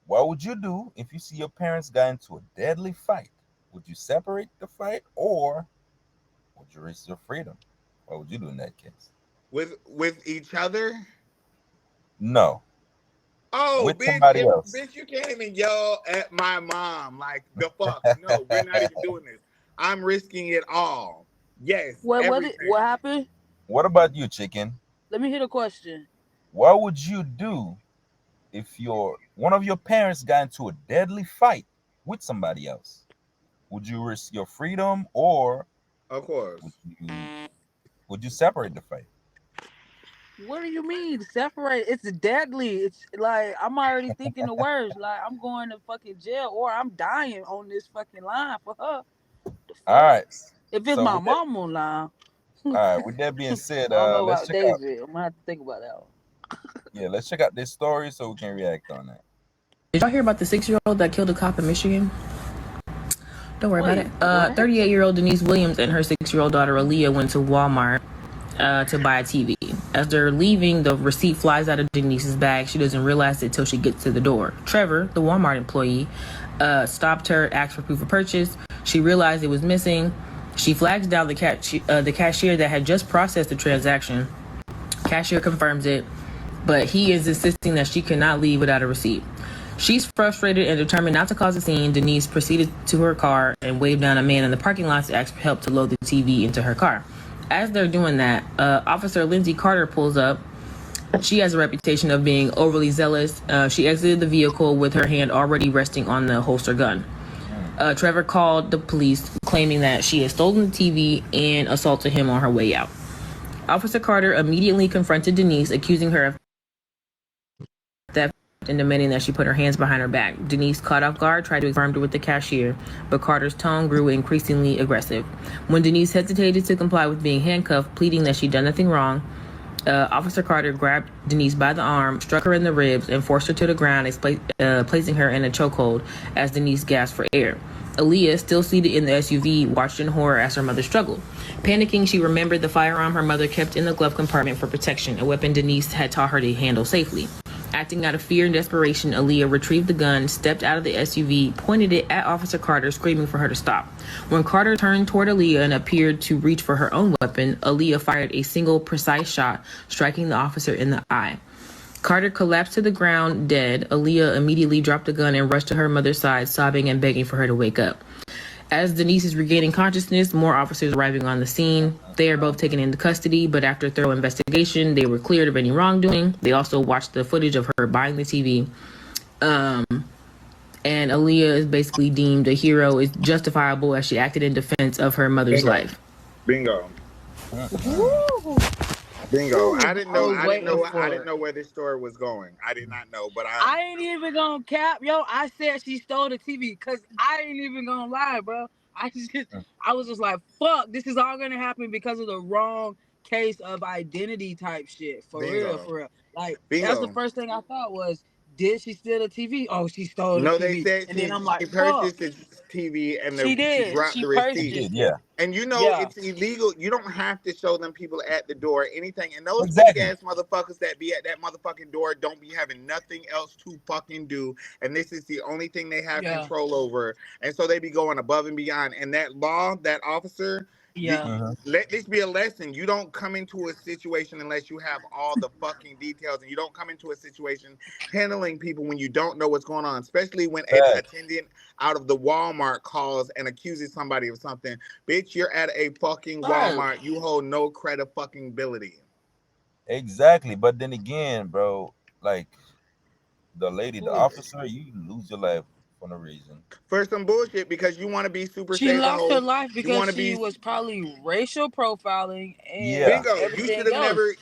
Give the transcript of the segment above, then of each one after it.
what would you do if you see your parents got into a deadly fight? Would you separate the fight or would you risk your freedom? What would you do in that case? With each other. No, Oh, with bitch! somebody If else. bitch, you can't even yell at my mom like the fuck. No, we're not even doing this. I'm risking it all. Yes, What everything. happened? What about you, chicken? Let me hear the question. What would you do if your one of your parents got into a deadly fight with somebody else? Would you risk your freedom or Of would course. you would you separate the fight? What do you mean separate? It's deadly. It's like I'm already thinking the worst. Like I'm going to fucking jail or I'm dying on this fucking line for her. The All fuck? right. If it's So my with that, mom online, all right. With that being said, I don't know let's about check out. David. I'm gonna have to think about that one. Yeah, let's check out this story so we can react on that. Did y'all hear about the 6-year-old that killed a cop in Michigan? Don't worry about it. Wait, what? 38-year-old Denise Williams and her 6-year-old daughter Aaliyah went to Walmart to buy a TV. As they're leaving, the receipt flies out of Denise's bag. She doesn't realize it till she gets to the door. Trevor, the Walmart employee, stopped her, asked for proof of purchase. She realized it was missing. She flags down the cashier that had just processed the transaction. Cashier confirms it, but he is insisting that she cannot leave without a receipt. She's frustrated and determined not to cause a scene. Denise proceeded to her car and waved down a man in the parking lot to ask for help to load the TV into her car. As they're doing that, Officer Lindsay Carter pulls up. She has a reputation of being overly zealous. She exited the vehicle with her hand already resting on the holster gun. Trevor called the police, claiming that she had stolen the TV and assaulted him on her way out. Officer Carter immediately confronted Denise, accusing her of theft and demanding that she put her hands behind her back. Denise, caught off guard, tried to confront her with the cashier, but Carter's tone grew increasingly aggressive. When Denise hesitated to comply with being handcuffed, pleading that she'd done nothing wrong, Officer Carter grabbed Denise by the arm, struck her in the ribs, and forced her to the ground, placing her in a chokehold as Denise gasped for air. Aaliyah, still seated in the SUV, watched in horror as her mother struggled. Panicking, she remembered the firearm her mother kept in the glove compartment for protection, a weapon Denise had taught her to handle safely. Acting out of fear and desperation, Aaliyah retrieved the gun, stepped out of the SUV, pointed it at Officer Carter, screaming for her to stop. When Carter turned toward Aaliyah and appeared to reach for her own weapon, Aaliyah fired a single, precise shot, striking the officer in the eye. Carter collapsed to the ground, dead. Aaliyah immediately dropped the gun and rushed to her mother's side, sobbing and begging for her to wake up. As Denise is regaining consciousness, more officers arriving on the scene. They are both taken into custody, but after thorough investigation, they were cleared of any wrongdoing. They also watched the footage of her buying the TV. And Aaliyah is basically deemed a hero, is justifiable as she acted in defense of her mother's Bingo. life. Bingo. Woo! Bingo. I Woo! didn't I know. was I didn't waiting know. I for didn't it. know where this story was going. I did not know. But I ain't even gonna cap, yo. I said she stole the TV because I ain't even gonna lie, bro. I was just like, fuck, this is all gonna happen because of the wrong case of identity type shit. For real, bingo. for real. Like that's the Bingo. first thing I thought was, did she steal the TV? Oh, she stole the No, they TV, said and then I'm like, she fuck, purchased the TV and she she did. dropped She the She receipt. did, purchased it. yeah. And you know Yeah, it's illegal. You don't have to show them people at the door anything. And those big Exactly. ass motherfuckers that be at that motherfucking door don't be having nothing else to fucking do. And this is the only thing they have yeah, control over. And so they be going above and beyond. And that law, that officer, yeah. Hmm. let this be a lesson. You don't come into a situation unless you have all the fucking details, and you don't come into a situation handling people when you don't know what's going on, especially when an Facts. attendant out of the Walmart calls and accuses somebody of something. Bitch, you're at a fucking Right. Walmart. You hold no credibility. Exactly. But then again, bro, like the lady, the officer, you lose your life for no reason. For some bullshit because you want to be super She safe lost her hoes. life You because want to she be was probably racial profiling and Yeah. bingo. You should everything have never. else.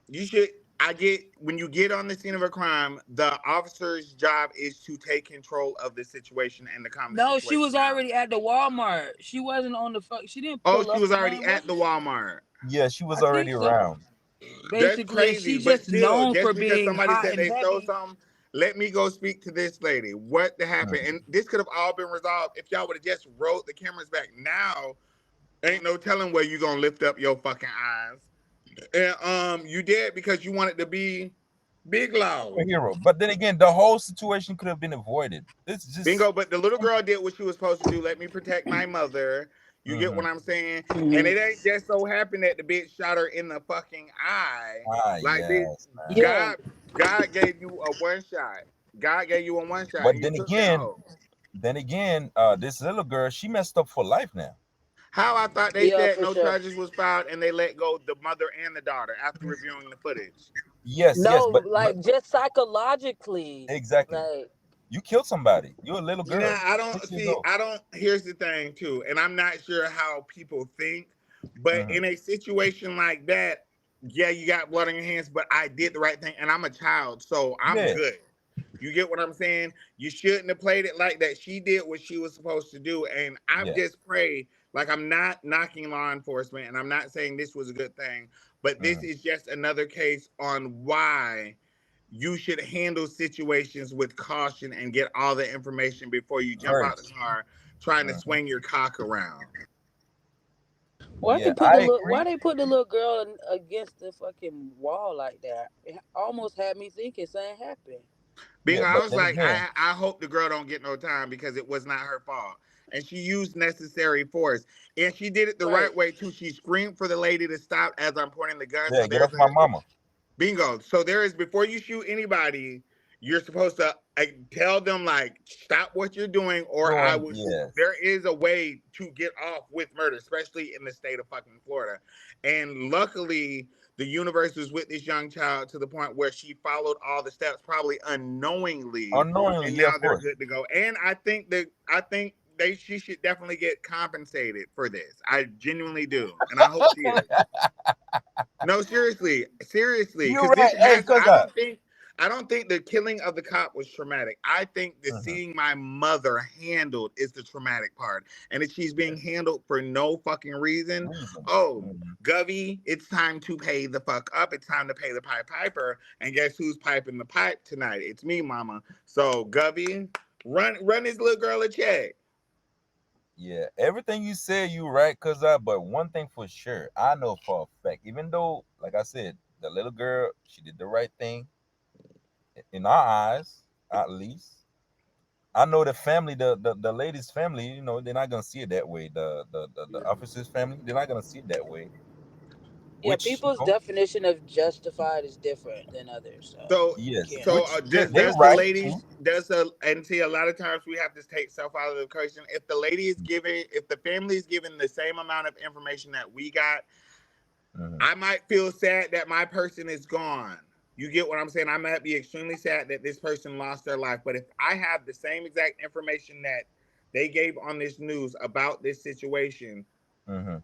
You should. I get when you get on the scene of a crime, the officer's job is to take control of the situation and to calm the No, she situation was down. already at the Walmart. She wasn't on the fuck. She didn't Oh, pull she up was to already none, was at the she? Walmart. Yeah, she was I already think so. around. That's Basically, and crazy, she but just still, known for just because being somebody hot said and they stole heavy. something, let me go speak to this lady. What happened? Mm. And this could have all been resolved if y'all would have just rolled the cameras back. Now, ain't no telling where you gonna lift up your fucking eyes. And you did because you wanted to be. Big loss. Hero. But then again, the whole situation could have been avoided. It's just Bingo, but the little girl did what she was supposed to do. Let me protect my mother. You get what mm-hmm. I'm saying? And Mhm. it ain't just so happened that the bitch shot her in the fucking eye. Like bitch, Yes, man. Yeah. God gave you a one shot. God gave you a one shot But and you took that hoe. then again, this little girl, she messed up for life now. How I thought they Yeah, said for no sure. charges was filed and they let go the mother and the daughter after reviewing the footage. Yes, yes, No, but like just psychologically, exactly. like You killed somebody. You're a little Nah, girl, I don't 6 years see. old. I don't. Here's the thing, too, and I'm not sure how people think, but Mm-hmm. in a situation like that, yeah, you got blood on your hands, but I did the right thing, and I'm a child, so I'm Yeah, good. You get what I'm saying? You shouldn't have played it like that. She did what she was supposed to do, and I've yeah. just prayed. Like I'm not knocking law enforcement, and I'm not saying this was a good thing, but this Mm-hmm. is just another case on why you should handle situations with caution and get all the information before you jump out the First. car trying to Mm-hmm. swing your cock around. Yeah, I why agree. they put the little girl against the fucking wall like that? It almost had me thinking something happened. Being, Yeah, I but was then like, again, I hope the girl don't get no time because it was not her fault. And she used necessary force. And she did it the Right. right way too. She screamed for the lady to stop as I'm pointing the gun. yeah, So get off there's my a mama. bingo. So there is before you shoot anybody, you're supposed to tell them like stop what you're doing, or I Doing will shoot. yes. There is a way to get off with murder, especially in the state of fucking Florida. And luckily, the universe was with this young child to the point where she followed all the steps, probably unknowingly, Unknowingly, and yeah, now of they're course. good to go. And I think she should definitely get compensated for this. I genuinely do, and I hope she is. No, seriously, seriously, You're because this right. Hey, has. cause I don't think the killing of the cop was traumatic. I think the Mhm. seeing my mother handled is the traumatic part, and if she's being Yes. handled for no fucking reason, Reason. oh, Mhm. Govey, it's time to pay the fuck up. It's time to pay the Pied Piper, and guess who's piping the pipe tonight? It's me, Mama. So Govey, run this little girl a check. Yeah, everything you said, you right, but one thing for sure, I know for a fact, even though, like I said, the little girl, she did the right thing in our eyes, at least. I know the family, the lady's family, they're not gonna see it that way. The officer's family, they're not gonna see it that way. Yeah, Which, people's definition of justified is different than others, so So, you yes, can't. so which does they does the right too. ladies does the and see a lot of times we have to take self out of the equation. If the lady is giving, if the family is giving the same amount of information that we got, Hmm. I might feel sad that my person is gone. You get what I'm saying? I might be extremely sad that this person lost their life. But if I have the same exact information that they gave on this news about this situation, Hmm.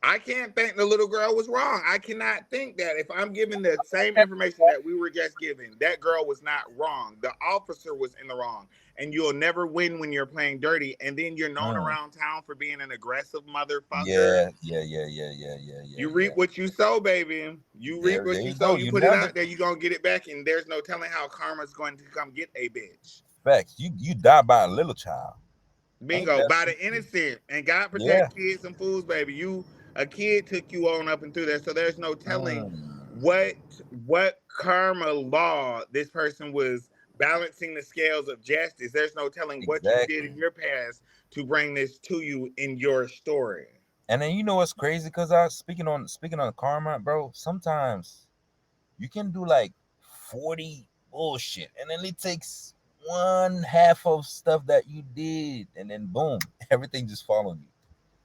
I can't think the little girl was wrong. I cannot think that if I'm giving the same information that we were just given, that girl was not wrong. The officer was in the wrong. And you'll never win when you're playing dirty. And then you're known Mm. around town for being an aggressive motherfucker. Yeah, yeah, yeah, yeah, yeah, yeah, yeah, You yeah. reap what you sow, baby. You reap There what you you sow. go. You You put it nailed it. out there, you're going to get it back. And there's no telling how karma's going to come get a bitch. Facts. You die by a little child. Ain't Bingo, that by some the shit? innocent. And God Yeah. protect kids and fools, baby. A kid took you on up and through there. So there's no telling Mm. what what karma law this person was balancing the scales of justice. There's no telling what you did Exactly. in your past to bring this to you in your story. And then you know what's crazy? Cause I speaking on karma, bro. Sometimes you can do like 40 bullshit, and then it takes one half of stuff that you did, and then boom, everything just fall on you.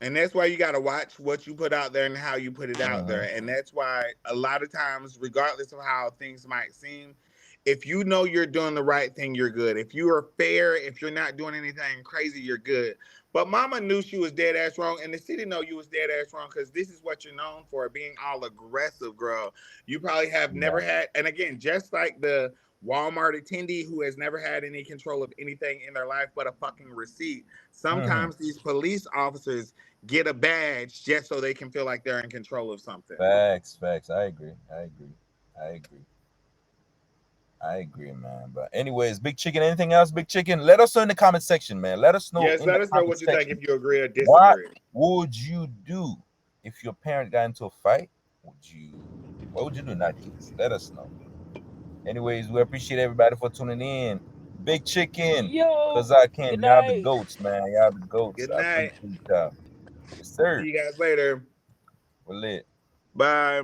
And that's why you got to watch what you put out there and how you put it out there. Hmm. And that's why a lot of times, regardless of how things might seem, if you know you're doing the right thing, you're good. If you are fair, if you're not doing anything crazy, you're good. But mama knew she was dead ass wrong, and the city know you was dead ass wrong because this is what you're known for, being all aggressive, girl. You probably have never Yeah. had, and again, just like the Walmart attendee who has never had any control of anything in their life but a fucking receipt. Hmm. Sometimes these police officers get a badge just so they can feel like they're in control of something. Facts, facts. I agree. I agree. I agree. I agree, man. But anyways, Big Chicken, anything else, Big Chicken? Let us know in the comment section, man. Let us know Yes, in let the us know comment what you think section. if you agree or What disagree. would you do if your parent got into a fight? What would you do in that case? Let us know. Anyways, we appreciate everybody for tuning in. Big Chicken, Yo, cause I can. good Y'all the night. goats, man. Y'all the goats. Good I night. appreciate y'all. Yes, See sir. you guys later. We're lit. Bye.